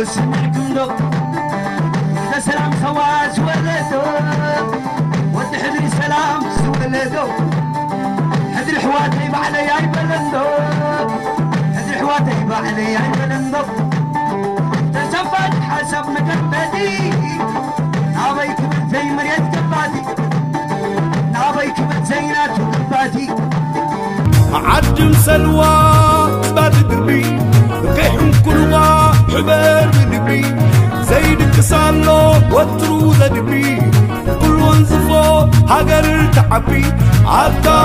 سمعكم دو إذا سلام خواس ولدو ودي حدري سلام ولدو حدري حواتي بعلي يا بلندو حدري حواتي بعلي يا بلندو تسفت حسب مقبدي نابيك من زي مريت قباتي نابيك من زينات قباتي عجم سلوى بعد دربي قيحم كلها حبال بدبي زيد كسالو وترو ذدبي كل وانزفو هاجر تعبي عطا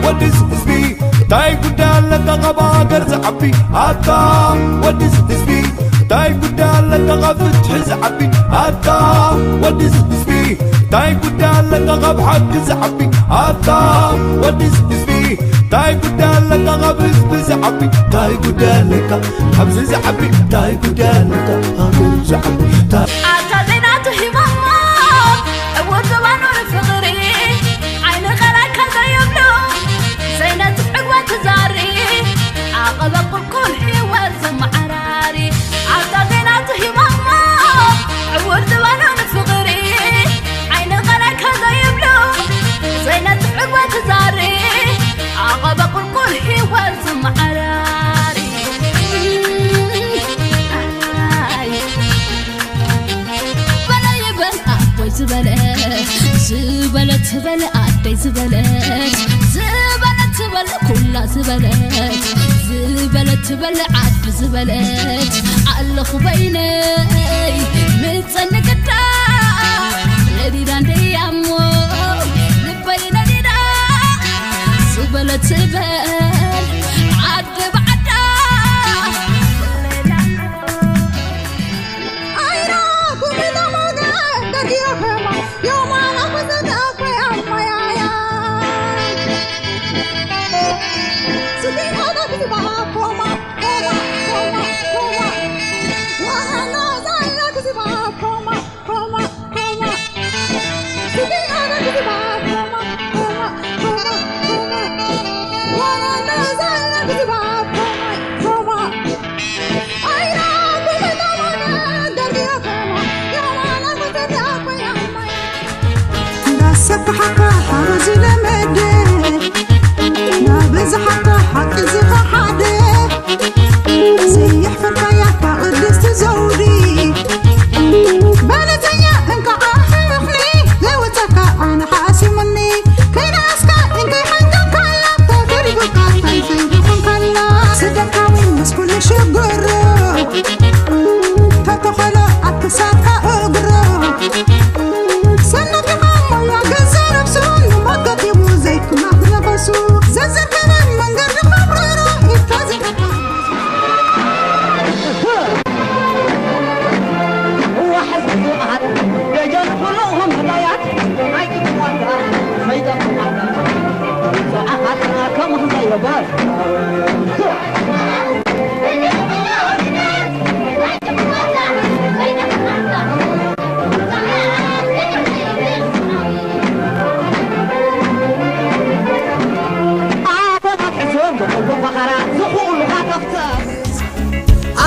ودز حزبي تاي قدالك غبا قرز عبي عطا ودز حزبي تاي قدالك غفت حز عبي عطا ودز حزبي تاي قدالك غب حق عبي عطا ودز حزبي تاي قدالك غبز بزعبي تاي قدالك حبز زعبي تاي قدالك غبز زعبي عطا زينات هماما أود بانور فغري عين غلاك زيبلو زينات عقوة تزاري عقب كل حواز معراري عطا زينات هماما أود بانور فغري عين غلاك زيبلو زينات عقوة تزاري عقب كل حواز معراري زبلت زبلت عدي زبلت زبلت زبلت كلها زبلت زبلت زبلت عد زبلت علق بيني متصنق الدار لديد عندي يمو لبين لديد زبلت زبلت عد بعدا حقا حرز لمدي نابز حقا حق زيقا حدي زيح فرقايا فقدس تزوري بلتنيا انك عاحرقني زوتك انا حاسي مني كي ناسكا انك حنقا كلا تقريبا تنفيدكم كلا صدقاوي مسكول شقرو تتخلو اتساكا اقرو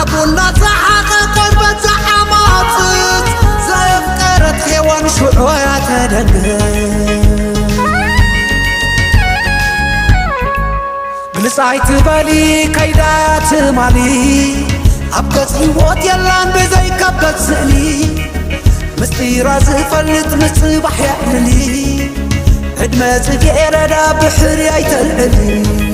أبونا زحق قربة زحمات زيف قرت حيوان شعوية تدنق بلسعيت بالي كيدات مالي أبقت حيوات يلان بزي كبت سألي مستي رازي فلت مصبح يحللي هدمت غير دا بحري يتلعلي